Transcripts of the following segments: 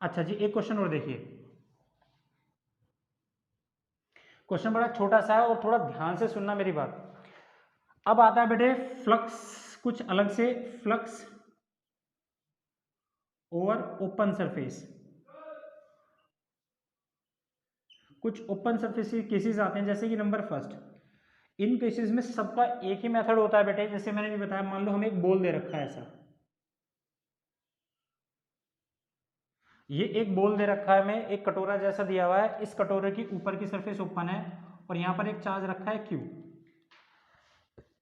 अच्छा जी, एक क्वेश्चन और देखिए। क्वेश्चन बड़ा छोटा सा है और थोड़ा ध्यान से सुनना मेरी बात। अब आता है बेटे फ्लक्स कुछ अलग से, फ्लक्स ओवर ओपन सरफेस। कुछ ओपन सरफेस के केसेस आते हैं, जैसे कि नंबर फर्स्ट, इन केसेस में सबका एक ही मेथड होता है बेटे। जैसे मैंने भी बताया, मान लो हमें एक बॉल दे रखा है ऐसा, ये एक बॉल दे रखा है, हमें एक कटोरा जैसा दिया हुआ है, इस कटोरे की ऊपर की सरफेस ओपन है और यहाँ पर एक चार्ज रखा है Q.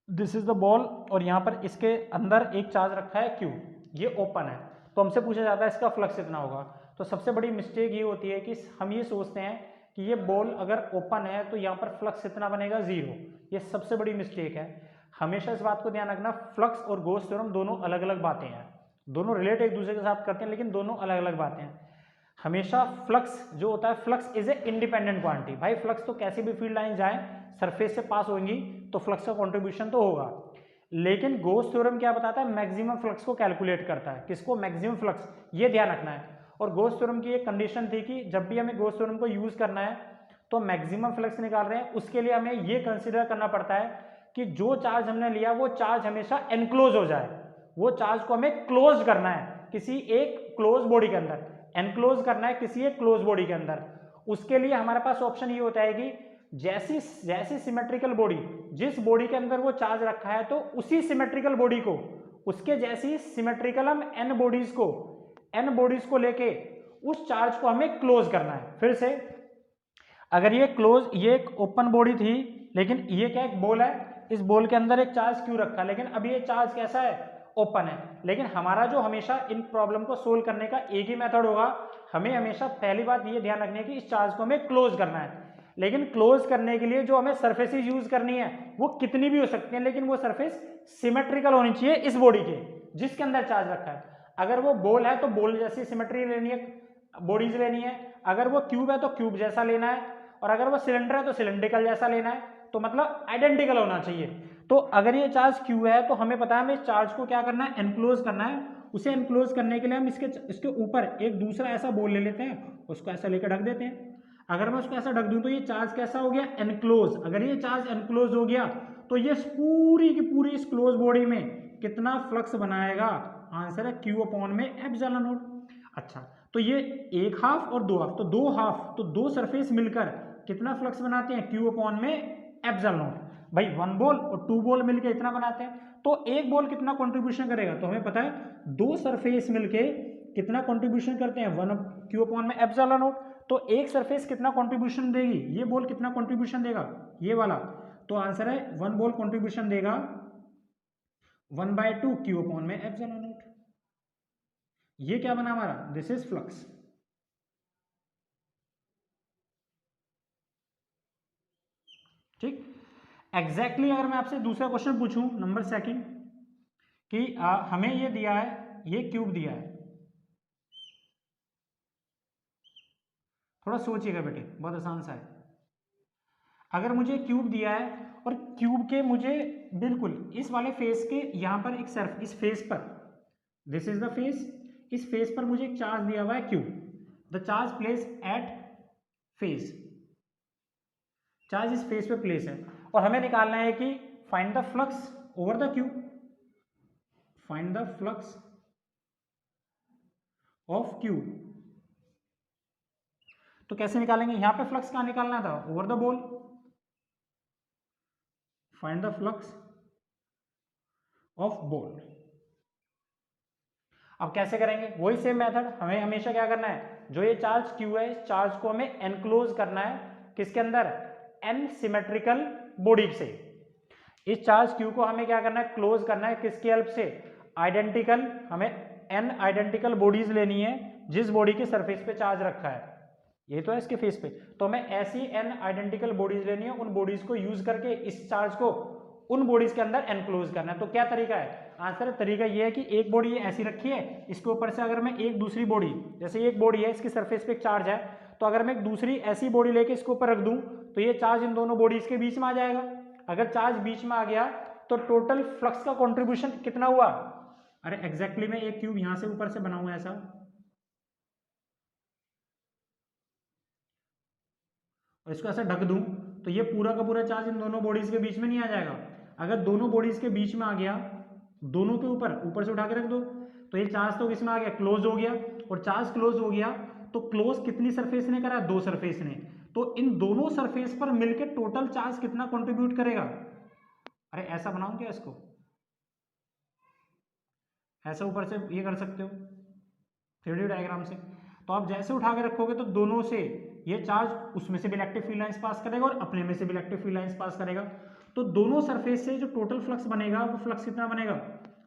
This is the ball और यहाँ पर इसके अंदर एक चार्ज रखा है क्यू, ये ओपन है। तो हमसे पूछा जाता है इसका फ्लक्स कितना होगा। तो सबसे बड़ी मिस्टेक ये होती है कि हम ये सोचते हैं कि ये बॉल अगर ओपन है तो यहाँ पर फ्लक्स कितना बनेगा, जीरो। ये सबसे बड़ी मिस्टेक है। हमेशा इस बात को ध्यान रखना, फ्लक्स और गॉस थ्योरम दोनों अलग अलग बातें हैं, दोनों रिलेट एक दूसरे के साथ करते हैं लेकिन दोनों अलग अलग बातें हैं। हमेशा फ्लक्स जो होता है, flux is a independent quantity. भाई फ्लक्स तो कैसी भी फील्ड लाइन जाए, सरफेस से पास होंगी तो फ्लक्स का कंट्रीब्यूशन तो होगा। लेकिन गॉस थ्योरम क्या बताता है, मैक्सिमम फ्लक्स को कैलकुलेट करता है। किसको, मैक्सिमम फ्लक्स, ये ध्यान रखना है। और गॉस थ्योरम की एक कंडीशन थी कि जब भी हमें गॉस थ्योरम को यूज करना है तो मैक्सिमम फ्लक्स निकाल रहे हैं, उसके लिए हमें ये कंसिडर करना पड़ता है कि जो चार्ज हमने लिया वो चार्ज हमेशा एनक्लोज हो जाए। वो चार्ज को हमें क्लोज करना है किसी एक क्लोज बॉडी के अंदर, एनक्लोज करना है किसी एक क्लोज बॉडी के अंदर। उसके लिए हमारे पास ऑप्शन ये होता है कि जैसी जैसी सिमेट्रिकल बॉडी, जिस बॉडी के अंदर वो चार्ज रखा है, तो उसी सिमेट्रिकल बॉडी को, उसके जैसी सिमेट्रिकल हम एन बॉडीज को लेके उस चार्ज को हमें क्लोज करना है। फिर से, अगर ये क्लोज, ये एक ओपन बॉडी थी लेकिन ये क्या, एक बॉल है, इस बॉल के अंदर एक चार्ज क्यों रखा है, लेकिन अभी ये चार्ज कैसा है, ओपन है। लेकिन हमारा जो हमेशा इन प्रॉब्लम को सोल्व करने का एक ही मेथड होगा, हमें हमेशा पहली बात ये ध्यान रखनी है कि इस चार्ज को हमें क्लोज करना है। लेकिन क्लोज करने के लिए जो हमें सरफेसेस यूज करनी है वो कितनी भी हो सकती है, लेकिन वो सरफेस सिमेट्रिकल होनी चाहिए इस बॉडी के जिसके अंदर चार्ज रखा है। अगर वो बॉल है तो बॉल जैसी सिमेट्री लेनी है, बॉडीज लेनी है। अगर वो क्यूब है तो क्यूब जैसा लेना है, और अगर वो सिलेंडर है तो सिलेंड्रिकल जैसा लेना है। तो मतलब आइडेंटिकल होना चाहिए। तो अगर ये चार्ज क्यू है तो हमें पता है हमें इस चार्ज को क्या करना है, एनक्लोज करना है। उसे एनक्लोज करने के लिए हम इसके ऊपर एक दूसरा ऐसा बॉल ले लेते हैं, उसको ऐसा लेकर ढक देते हैं। अगर मैं उसको ऐसा ढक दूं तो ये चार्ज कैसा हो गया, एनक्लोज। अगर ये चार्ज एनक्लोज हो गया तो ये पूरी की पूरी इस क्लोज बॉडी में कितना फ्लक्स बनाएगा, आंसर है क्यू अपॉन में एप्सिलॉन नॉट। अच्छा, तो ये एक हाफ और दो हाफ, तो दो हाफ, तो दो सरफेस मिलकर कितना फ्लक्स बनाते हैं, क्यू अपॉन में एप्सिलॉन नॉट। भाई वन बॉल और टू बॉल मिलकर इतना बनाते हैं, तो एक बॉल कितना कंट्रीब्यूशन करेगा, तो हमें पता है दो सरफेस मिलके कितना कंट्रीब्यूशन करते हैं, वन क्यू अपॉन में एप्सिलॉन नॉट। तो एक सरफेस कितना कंट्रीब्यूशन देगी, ये बॉल कितना कंट्रीब्यूशन देगा, ये वाला। तो आंसर है वन बॉल कंट्रीब्यूशन देगा 1/2 क्यू अपॉन में एप्सिलॉन नॉट। ये क्या बना हमारा, दिस इज फ्लक्स। ठीक। एग्जैक्टली अगर मैं आपसे दूसरा क्वेश्चन पूछूं, नंबर सेकंड, कि हमें ये दिया है, ये क्यूब दिया है। थोड़ा सोचिएगा बेटे, बहुत आसान सा है। अगर मुझे क्यूब दिया है और क्यूब के मुझे बिल्कुल इस वाले फेस के यहां पर एक सर्फ, इस फेस पर, दिस इज द फेस, इस फेस पर मुझे एक चार्ज दिया हुआ है Q. The charge place at face, charge इस फेस पे प्लेस है, और हमें निकालना है कि find the flux over the Q, find the flux of Q. तो कैसे निकालेंगे, यहां पे फ्लक्स कहां निकालना था, over the ball, find the flux of ball. अब कैसे करेंगे, वही सेम मेथड, हमें हमेशा क्या करना है, जो ये चार्ज क्यू है, इस चार्ज को हमें एनक्लोज करना है किसके अंदर, एन सिमेट्रिकल बॉडी से। इस चार्ज क्यू को हमें क्या करना है, क्लोज करना है किसकी हेल्प से, आइडेंटिकल, हमें एन आइडेंटिकल बॉडीज लेनी है जिस बॉडी के सरफेस पे चार्ज रखा है, ये तो है इसके फेस पे। तो हमें ऐसी एन आइडेंटिकल बॉडीज लेनी है, उन बॉडीज को यूज करके इस चार्ज को उन बॉडीज के अंदर एनक्लोज करना है। तो क्या तरीका है, आंसर तरीका ये है कि एक बॉडी ऐसी रखी है, इसके ऊपर से अगर मैं एक दूसरी बॉडी, जैसे एक बॉडी है इसकी सरफेस पे एक चार्ज है, तो अगर मैं एक दूसरी ऐसी बॉडी लेके इसके ऊपर रख दूं तो ये चार्ज इन दोनों बॉडीज के बीच में आ जाएगा। अगर चार्ज बीच में आ गया तो टोटल फ्लक्स का कंट्रीब्यूशन कितना हुआ, अरे एग्जैक्टली मैं एक क्यूब यहां से ऊपर से बनाऊंगा ऐसा, और इसको ऐसे ढक दूं तो ये पूरा का पूरा चार्ज इन दोनों बॉडीज के बीच में नहीं आ जाएगा। अगर दोनों बॉडीज के बीच में आ गया, दोनों के ऊपर से उठा के रख दो, तो ये चार्ज तो किसमें आ गया, क्लोज हो गया। और चार्ज क्लोज हो गया तो क्लोज कितनी सरफेस ने करा, दो सरफेस ने। तो इन दोनों सरफेस पर मिलकर टोटल चार्ज कितना कंट्रीब्यूट करेगा। अरे ऐसा बनाऊं क्या इसको, ऐसा ऊपर से ये कर सकते हो 3D डायग्राम से। तो आप जैसे उठा के रखोगे तो दोनों से ये चार्ज उसमें से भी इलेक्ट्रिक फील्ड लाइंस पास करेगा और अपने में से भी इलेक्ट्रिक फील्ड लाइंस पास करेगा। तो दोनों सरफेस से जो टोटल फ्लक्स बनेगा वो फ्लक्स कितना बनेगा,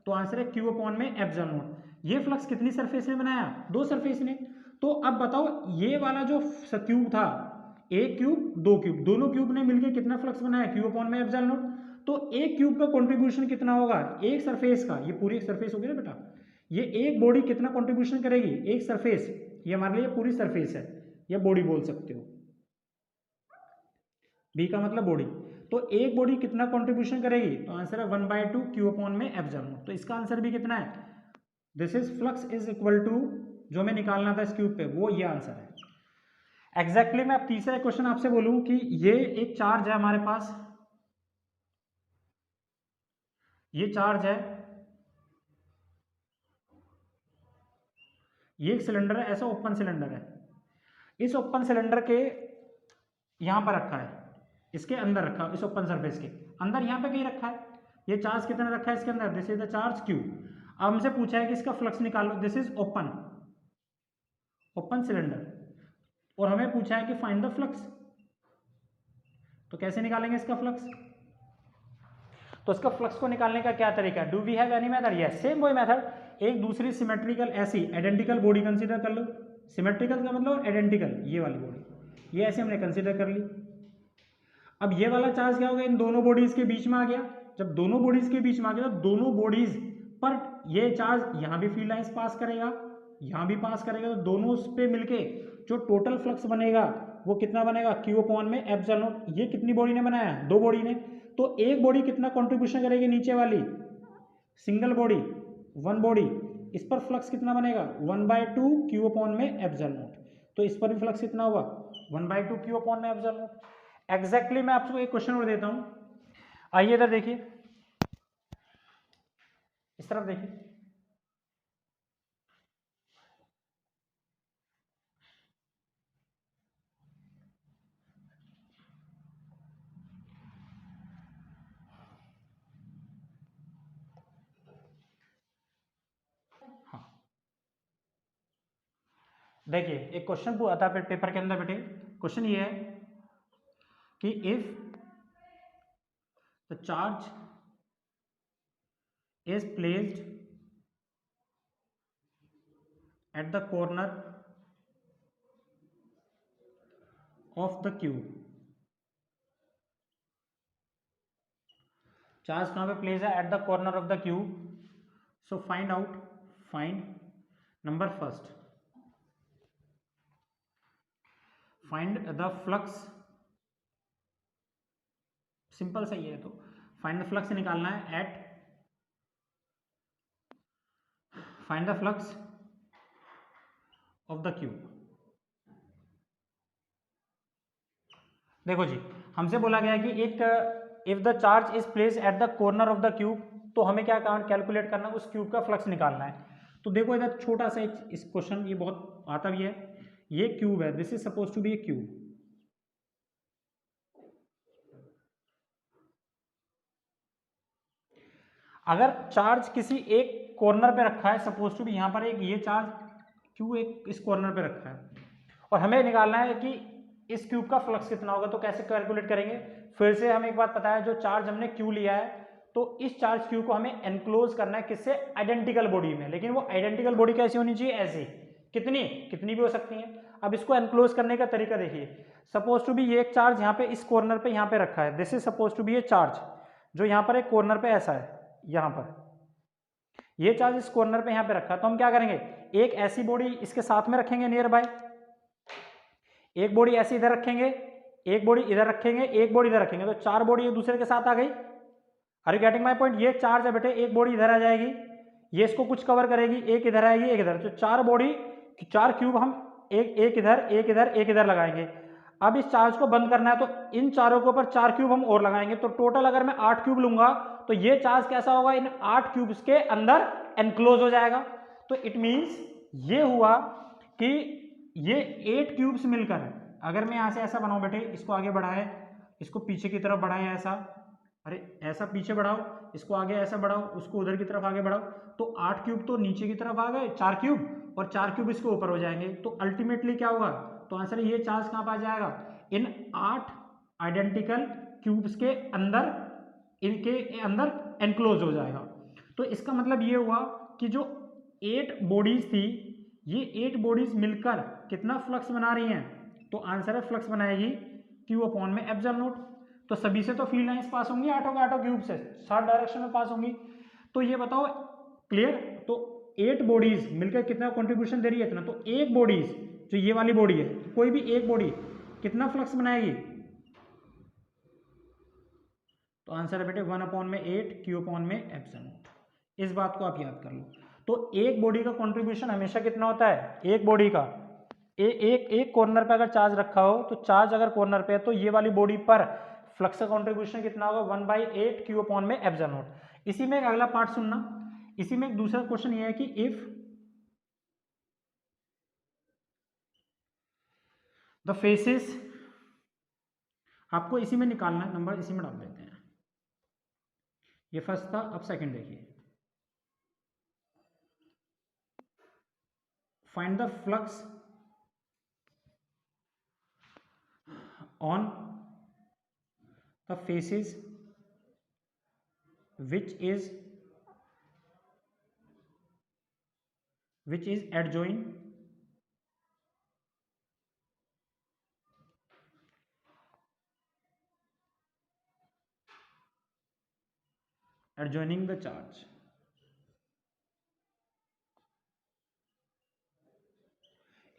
तो आंसर है Q अपॉन में एप्सिलॉन नॉट। ये फ्लक्स कितनी सरफेस ने बनाया, दो सरफेस ने। तो अब बताओ ये वाला जो क्यूब था, एक क्यूब दो क्यूब, दोनों क्यूब ने मिलकर कितना फ्लक्स बनाया, Q अपॉन में एप्सिलॉन नॉट। तो एक क्यूब का कंट्रीब्यूशन कितना होगा, एक सरफेस का, ये पूरी एक सरफेस होगी ना बेटा, ये एक बॉडी कितना कंट्रीब्यूशन करेगी, एक सरफेस, ये हमारे लिए पूरी सरफेस है, ये बॉडी बोल सकते हो, बी का मतलब बॉडी। तो एक बॉडी कितना कंट्रीब्यूशन करेगी, तो आंसर है 1/2 Q अपॉन में एप्सिलॉन नॉट। तो इसका आंसर भी कितना है, this is flux is equal to, जो हमें निकालना था इस क्यूब पे, वो ये आंसर है एग्जैक्टली। मैं अब तीसरा क्वेश्चन आपसे बोलूं कि ये एक चार्ज है हमारे पास, ये चार्ज है, ये एक सिलेंडर है, ऐसा ओपन सिलेंडर है। इस ओपन सिलेंडर के यहां पर रखा है, इसके अंदर रखा है, इस ओपन सरफेस के अंदर यहां पे कहीं रखा है। ये चार्ज कितना रखा है इसके अंदर, this is the charge Q। अब हमसे पूछा है कि इसका फ्लक्स निकालो, दिस इज ओपन सिलेंडर, और हमें पूछा है कि फाइंड द फ्लक्स। तो कैसे निकालेंगे इसका फ्लक्स, तो इसका फ्लक्स को निकालने का क्या तरीका है, do we have any method, yes same वही मेथड। एक दूसरी सिमेट्रिकल ऐसी आइडेंटिकल बॉडी कंसीडर कर लो, सिमेट्रिकल का मतलब आइडेंटिकल, ये वाली बॉडी, ये ऐसे हमने कंसीडर कर ली। अब ये वाला चार्ज क्या होगा, इन दोनों बॉडीज के बीच में आ गया। जब दोनों बॉडीज के बीच में आ गया तो दोनों बॉडीज पर ये चार्ज यहाँ भी फील्ड लाइंस पास करेगा, यहाँ भी पास करेगा, तो दोनों पे मिलके जो टोटल फ्लक्स बनेगा वो कितना बनेगा, Q अपॉन में एप्सिलॉन नॉट। ये कितनी बॉडी ने बनाया, दो बॉडी ने। तो एक बॉडी कितना कंट्रीब्यूशन करेगी, नीचे वाली सिंगल बॉडी, वन बॉडी, इस पर फ्लक्स कितना बनेगा, 1/2 Q अपॉन में एप्सिलॉन नॉट। तो इस पर भी फ्लक्स कितना होगा, 1/2 Q अपॉन में एप्सिलॉन नॉट। एग्जैक्टली मैं आपको एक क्वेश्चन और देता हूं, आइए इधर देखिए, इस तरफ देखिए, हाँ देखिए एक क्वेश्चन आता है पेपर के अंदर बेटे। क्वेश्चन ये है कि if the charge is placed at the corner of the cube, charge कहां पे प्लेस है, at the corner of the cube. So find out, find number first, find the flux, simple सा ही है। तो फाइंड द फ्लक्स निकालना है at, find the flux of the cube. देखो जी, हमसे बोला गया कि एक if the charge is place at the corner of the cube, तो हमें क्या कैलकुलेट करना है, उस क्यूब का फ्लक्स निकालना है। तो देखो इधर छोटा सा इस क्वेश्चन, ये बहुत आता भी है, ये क्यूब है, this is suppose to be a cube. अगर चार्ज किसी एक कॉर्नर पे रखा है, सपोज टू भी यहाँ पर एक ये चार्ज क्यू एक इस कॉर्नर पे रखा है, और हमें निकालना है कि इस क्यूब का फ्लक्स कितना होगा। तो कैसे कैलकुलेट करेंगे, फिर से हमें एक बात पता है, जो चार्ज हमने क्यू लिया है तो इस चार्ज क्यू को हमें एनक्लोज करना है किससे, आइडेंटिकल बॉडी में। लेकिन वो आइडेंटिकल बॉडी कैसी होनी चाहिए, ऐसी, कितनी भी हो सकती है। अब इसको एनक्लोज करने का तरीका देखिए, सपोज टू भी ये एक चार्ज यहाँ पे इस कॉर्नर पे यहाँ पे रखा है, this is suppose to be ये चार्ज जो यहाँ पर एक कॉर्नर पे ऐसा है, यहाँ पर ये चार्ज इस कॉर्नर पे यहाँ पे रखा है। तो हम क्या करेंगे, एक ऐसी बॉडी इसके साथ में रखेंगे नियर बाय, एक बॉडी ऐसी इधर रखेंगे, एक बॉडी इधर रखेंगे, एक बॉडी इधर रखेंगे, तो चार बॉडी एक दूसरे के साथ आ गई। Are you getting my point, ये चार्ज है बेटे, एक बॉडी इधर आ जाएगी, ये इसको कुछ कवर करेगी, एक इधर आएगी, एक इधर, तो चार बॉडी, चार क्यूब हम एक इधर एक इधर एक इधर लगाएंगे। अब इस चार्ज को बंद करना है तो इन चारों के ऊपर 4 क्यूब हम और लगाएंगे, तो टोटल अगर मैं 8 क्यूब लूंगा तो ये चार्ज कैसा होगा, इन 8 क्यूब्स के अंदर एनक्लोज हो जाएगा। तो इट मींस ये हुआ कि ये 8 क्यूब्स मिलकर, अगर मैं यहां से ऐसा बनाऊं बेटे, इसको आगे बढ़ाए, इसको पीछे की तरफ बढ़ाए ऐसा, अरे ऐसा पीछे बढ़ाओ, इसको आगे ऐसा बढ़ाओ, उसको उधर की तरफ आगे बढ़ाओ, तो 8 क्यूब तो नीचे की तरफ आ गए, 4 क्यूब, और 4 क्यूब इसके ऊपर हो जाएंगे। तो अल्टीमेटली क्या होगा, तो आंसर ये चार्ज कहां पर आ जाएगा, इन 8 आइडेंटिकल क्यूब्स के अंदर, इनके अंदर एनक्लोज हो जाएगा। तो इसका मतलब ये हुआ कि जो 8 बॉडीज थी, ये 8 बॉडीज मिलकर कितना फ्लक्स बना रही हैं, तो आंसर है फ्लक्स बनाएगी Q अपॉन में एप्सिलॉन नॉट। तो सभी से तो फील्ड लाइंस पास होंगी, आठों के आठों क्यूब से 7 डायरेक्शन में पास होंगी। तो ये बताओ क्लियर, तो 8 बॉडीज मिलकर कितना कंट्रीब्यूशन दे रही है, इतना। तो एक बॉडीज, जो ये वाली बॉडी है, कोई भी एक बॉडी कितना फ्लक्स बनाएगी, तो आंसर है बेटे 1 अपॉन में 8 Q अपॉन में एप्सिलॉन नॉट। इस बात को आप याद कर लो। तो एक बॉडी का कंट्रीब्यूशन हमेशा कितना होता है, एक बॉडी का एक कॉर्नर पे अगर चार्ज रखा हो, तो चार्ज अगर कॉर्नर पे है तो ये वाली बॉडी पर फ्लक्स का कंट्रीब्यूशन कितना होगा, 1/8 Q अपॉन में एप्सिलॉन नॉट। इसी में एक अगला पार्ट सुनना, इसी में एक दूसरा क्वेश्चन ये है कि इफ द फेसेस, आपको इसी में निकालना है, नंबर इसी में डाल देते हैं। ये फर्स्ट था, अब सेकंड देखिए, find the flux on the faces which is adjoining the charge।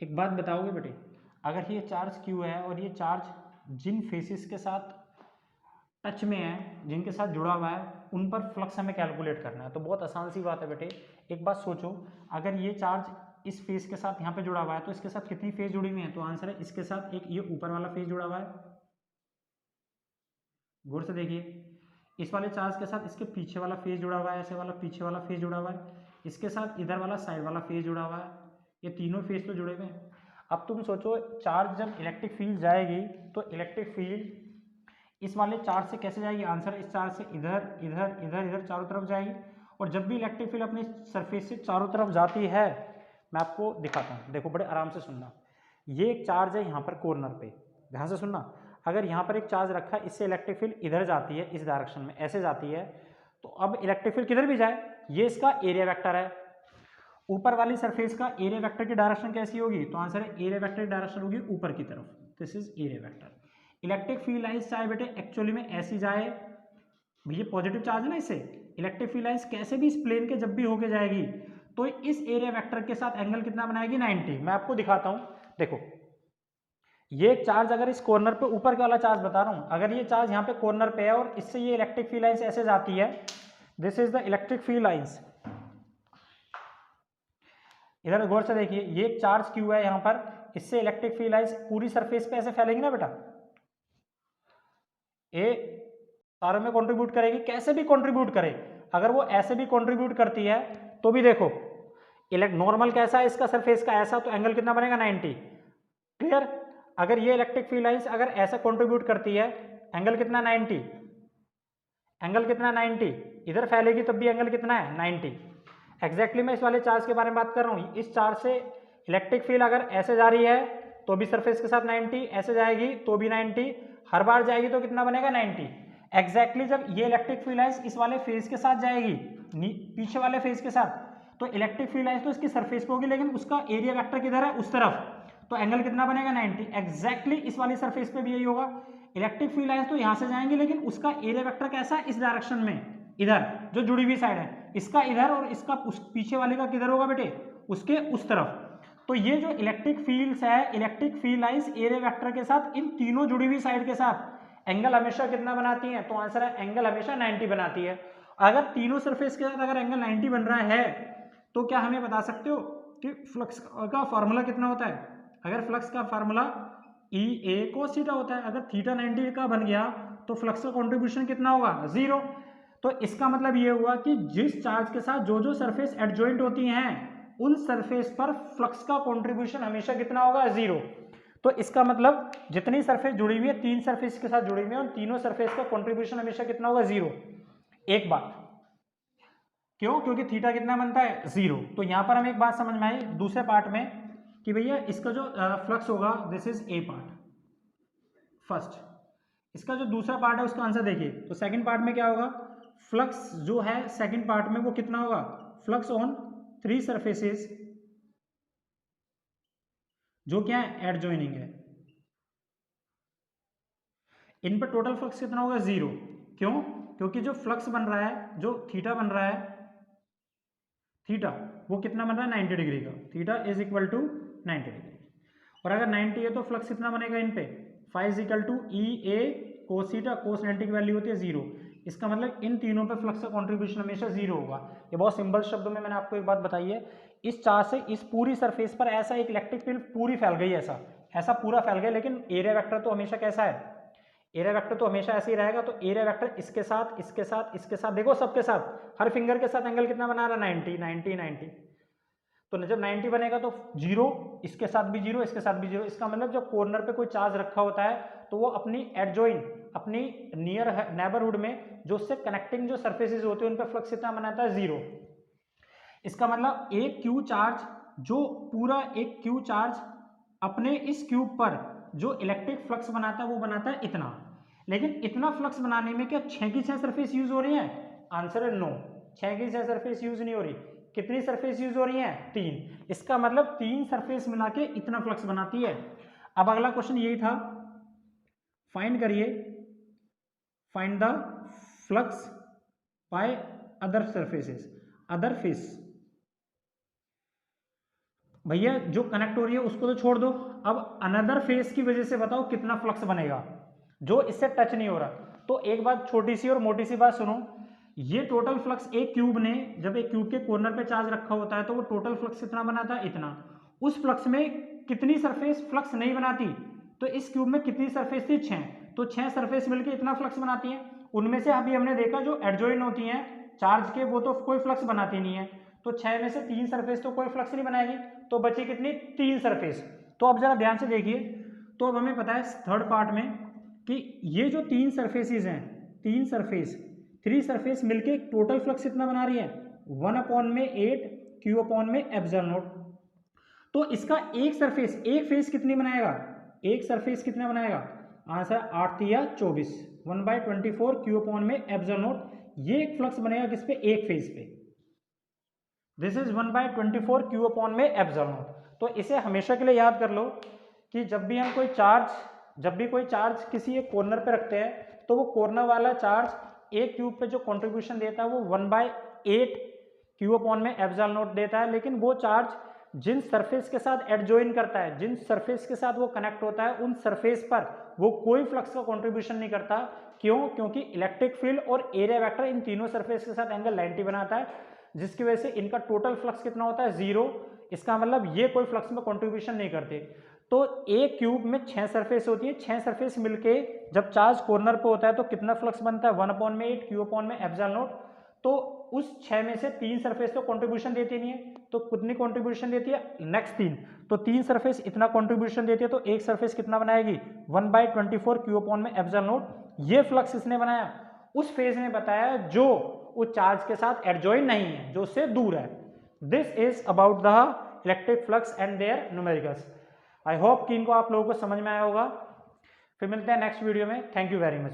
एक बात बताओगे बेटे, अगर ये चार्ज Q है और ये चार्ज जिन फेसेस के साथ टच में है, जिनके साथ जुड़ा हुआ है, उन पर फ्लक्स हमें कैलकुलेट करना है, तो बहुत आसान सी बात है बेटे। एक बात सोचो, अगर ये चार्ज इस फेस के साथ यहाँ पे जुड़ा हुआ है, तो इसके साथ कितनी फेस जुड़ी हुई है, तो आंसर है इसके साथ एक ये ऊपर वाला फेस जुड़ा हुआ है। गौर से देखिए, इस वाले चार्ज के साथ इसके पीछे वाला फेस जुड़ा हुआ है, ऐसे वाला पीछे वाला फेस जुड़ा हुआ है, इसके साथ इधर वाला साइड वाला फेस जुड़ा हुआ है, ये तीनों फेस तो जुड़े हुए हैं। अब तुम सोचो, चार्ज जब इलेक्ट्रिक फील्ड जाएगी तो इलेक्ट्रिक फील्ड इस वाले चार्ज से कैसे जाएगी, आंसर इस चार्ज से इधर इधर इधर इधर चारों तरफ जाएगी। और जब भी इलेक्ट्रिक फील्ड अपनी सरफेस से चारों तरफ जाती है, मैं आपको दिखाता हूँ, देखो बड़े आराम से सुनना। ये एक चार्ज है यहाँ पर कॉर्नर पे, ध्यान से सुनना। अगर यहाँ पर एक चार्ज रखा है, इससे इलेक्ट्रिक फील्ड इधर जाती है, इस डायरेक्शन में ऐसे जाती है, तो अब इलेक्ट्रिक फील्ड किधर भी जाए, ये इसका एरिया वेक्टर है। ऊपर वाली सरफेस का एरिया वेक्टर की डायरेक्शन कैसी होगी, तो आंसर है एरिया वेक्टर की डायरेक्शन होगी ऊपर की तरफ, this is area vector. Electric field lines चाहे बेटे एक्चुअली में ऐसी जाए, ये पॉजिटिव चार्ज है ना, इससे इलेक्ट्रिक फील्ड लाइंस कैसे भी इस प्लेन के जब भी होके जाएगी, तो इस एरिया वेक्टर के साथ एंगल कितना बनाएगी, 90। मैं आपको दिखाता हूं, देखो ये चार्ज अगर इस कॉर्नर पे, ऊपर वाला चार्ज बता रहा हूं, अगर ये चार्ज यहाँ पे कॉर्नर पे है और इससे ये इलेक्ट्रिक फील्ड लाइंस ऐसे जाती है, this is the electric field lines. इधर गौर से देखिए, ये चार्ज क्यू है यहाँ पर, इससे इलेक्ट्रिक फील्ड लाइंस पूरी सरफेस पे ऐसे फैलेंगी ना बेटा, ए सारों में कंट्रीब्यूट करेगी, कैसे भी कंट्रीब्यूट करे। अगर वो ऐसे भी कंट्रीब्यूट करती है तो भी देखो, नॉर्मल कैसा है इसका सरफेस का, ऐसा, तो एंगल कितना बनेगा, 90। क्लियर। अगर ये इलेक्ट्रिक फील्ड लाइंस अगर ऐसा कंट्रीब्यूट करती है, एंगल कितना, 90। एंगल कितना, 90। इधर फैलेगी तब भी एंगल कितना है, 90। एग्जैक्टली मैं इस वाले चार्ज के बारे में बात कर रहा हूँ। इस चार्ज से इलेक्ट्रिक फील्ड अगर ऐसे जा रही है तो भी सरफेस के साथ 90, ऐसे जाएगी तो भी 90, हर बार जाएगी तो कितना बनेगा, 90। एग्जैक्टली जब ये इलेक्ट्रिक फील्ड लाइंस इस वाले फेस के साथ जाएगी, पीछे वाले फेस के साथ, तो इलेक्ट्रिक फील्ड लाइंस तो इसकी सरफेस पे होगी, लेकिन उसका एरिया वेक्टर किधर है, उस तरफ, तो एंगल कितना बनेगा, 90। एग्जैक्टली इस वाली सरफेस पे भी यही होगा, इलेक्ट्रिक फील्ड लाइंस तो यहाँ से जाएंगी, लेकिन उसका एरिया वेक्टर कैसा है, इस डायरेक्शन में, इधर जो जुड़ी हुई साइड है, इसका इधर और इसका उस पीछे वाले का किधर होगा बेटे, उसके उस तरफ। तो ये जो इलेक्ट्रिक फील्ड्स है, electric field lines area vector के साथ इन तीनों जुड़ी हुई साइड के साथ एंगल हमेशा कितना बनाती है, तो आंसर है एंगल हमेशा 90 बनाती है। अगर तीनों सरफेस के साथ अगर एंगल 90 बन रहा है, तो क्या हमें बता सकते हो कि फ्लक्स का फार्मूला कितना होता है। अगर फ्लक्स का formula E A cos theta होता है। अगर थीटा 90 का बन गया तो फ्लक्स का कॉन्ट्रीब्यूशन कितना होगा, 0। तो इसका मतलब ये हुआ कि जिस चार्ज के साथ जो जो सरफेस एडजॉइंट होती हैं उन सरफेस पर फ्लक्स का कॉन्ट्रीब्यूशन हमेशा कितना होगा, 0। तो इसका मतलब जितनी सरफेस जुड़ी हुई है, 3 सरफेस के साथ जुड़ी हुई है, उन तीनों सरफेस का कॉन्ट्रीब्यूशन हमेशा कितना होगा, 0। एक बात क्यों, क्योंकि थीटा कितना बनता है, 0। तो यहां पर हम एक बात समझ में आई दूसरे पार्ट में कि भैया इसका जो फ्लक्स होगा, this is a part first. इसका जो दूसरा पार्ट है उसका आंसर देखिए। तो सेकंड पार्ट में क्या होगा, फ्लक्स जो है सेकंड पार्ट में वो कितना होगा, फ्लक्स ऑन 3 सरफेसेस जो क्या है, एडजॉइनिंग है, इन पर टोटल फ्लक्स कितना होगा, 0। क्यों, क्योंकि जो फ्लक्स बन रहा है, जो थीटा बन रहा है, थीटा वो कितना बन रहा है, 90 डिग्री का। Theta is equal to 90 degree. और अगर 90 है तो फ्लक्स कितना बनेगा इन पे, phi is equal to E A cos theta. Cos 90 की वैल्यू होती है 0। इसका मतलब इन तीनों पे फ्लक्स का कंट्रीब्यूशन हमेशा 0 होगा। ये बहुत सिंपल शब्दों में मैंने आपको एक बात बताई है। इस चार्ज से इस पूरी सरफेस पर ऐसा एक इलेक्ट्रिक फील्ड पूरी फैल गई, ऐसा पूरा फैल गया, लेकिन एरिया वेक्टर तो हमेशा कैसा है, एरिया वेक्टर तो हमेशा ऐसे ही रहेगा। तो एरिया वेक्टर इसके साथ, इसके साथ, इसके साथ, देखो सबके साथ, हर फिंगर के साथ एंगल कितना बना रहा है, 90 90 90। तो जब 90 बनेगा तो 0, इसके साथ भी 0, इसके साथ भी 0। इसका मतलब जब कॉर्नर पे कोई चार्ज रखा होता है तो वो अपनी एडजॉइन, अपनी नियर नेबरहुड में जो उससे कनेक्टिंग जो सर्फेसेस होते हैं उन पर फ्लक्स कितना बनाता है, 0। इसका मतलब एक क्यू चार्ज, जो पूरा एक क्यू चार्ज अपने इस क्यूब पर जो इलेक्ट्रिक फ्लक्स बनाता है वो बनाता है इतना। लेकिन इतना फ्लक्स बनाने में क्या 6 की 6 सरफेस यूज हो रही है, आंसर है नो, 6 की 6 सरफेस यूज नहीं हो रही। कितनी सरफेस यूज हो रही है, 3। इसका मतलब 3 सरफेस मिला के इतना फ्लक्स बनाती है। अब अगला क्वेश्चन यही था, फाइंड करिए, find the flux by other surfaces, other face. भैया जो कनेक्ट हो रही है उसको तो छोड़ दो, अब अनदर फेस की वजह से बताओ कितना फ्लक्स बनेगा जो इससे टच नहीं हो रहा। तो एक बात छोटी सी और मोटी सी बात सुनो, ये टोटल फ्लक्स एक क्यूब ने, जब एक क्यूब के कॉर्नर पे चार्ज रखा होता है तो वो टोटल फ्लक्स कितना बनाता है, इतना। उस फ्लक्स में कितनी सरफेस फ्लक्स नहीं बनाती, तो इस क्यूब में कितनी सरफेस थी, 6। तो 6 सरफेस मिलकर इतना फ्लक्स बनाती हैं। उनमें से अभी हमने देखा जो एडजॉइन होती हैं चार्ज के वो तो कोई फ्लक्स बनाती नहीं है। तो 6 में से 3 सरफेस तो कोई फ्लक्स नहीं बनाएगी, तो बची कितनी, 3 सरफेस। तो अब जरा ध्यान से देखिए, तो अब हमें पता है थर्ड पार्ट में कि ये जो 3 सरफेसेस हैं, 3 सरफेस, 3 सरफेस मिलके टोटल फ्लक्स कितना बना रही है, 1/8 Q/ε0। तो इसका एक सरफेस, एक फेस कितनी बनाएगा, एक सरफेस कितना बनाएगा, आंसर 8 या 24, 1/24 Q/ε0। ये एक फ्लक्स बनेगा किस पे, एक फेस पे। This is 1/24 Q/ε0। तो इसे हमेशा के लिए याद कर लो कि जब भी हम कोई चार्ज किसी एक कॉर्नर पे रखते हैं तो वो कॉर्नर वाला चार्ज एक क्यूब पे जो कंट्रीब्यूशन देता है वो 1/8 Q/ε0 देता है। लेकिन वो चार्ज जिन सरफेस के साथ एडजॉइन करता है, जिन सरफेस के साथ वो कनेक्ट होता है, उन सरफेस पर वो कोई फ्लक्स का कंट्रीब्यूशन नहीं करता। क्यों, क्योंकि इलेक्ट्रिक फील्ड और एरिया वेक्टर इन तीनों सरफेस के साथ एंगल 90 बनाता है, जिसकी वजह से इनका टोटल फ्लक्स कितना होता है, 0। इसका मतलब ये कोई फ्लक्स में कंट्रीब्यूशन नहीं करते। तो एक क्यूब में 6 सरफेस होती है, 6 सरफेस मिलके जब चार्ज कॉर्नर पे होता है तो कितना फ्लक्स बनता है, 1/8 Q/ε0। तो उस 6 में से 3 सरफेस तो कंट्रीब्यूशन देती नहीं है, तो कितनी कंट्रीब्यूशन देती है, नेक्स्ट 3। तो 3 सरफेस इतना कंट्रीब्यूशन देती है, तो एक सरफेस कितना बनाएगी, 1/24 Q/ε0। ये फ्लक्स इसने बनाया, उस फेज ने बताया जो उस चार्ज के साथ एडजॉइन नहीं है, जो उससे दूर है। This is about the electric flux and their numericals. I hope कि इनको आप लोगों को समझ में आया होगा। फिर मिलते हैं नेक्स्ट वीडियो में। Thank you very much.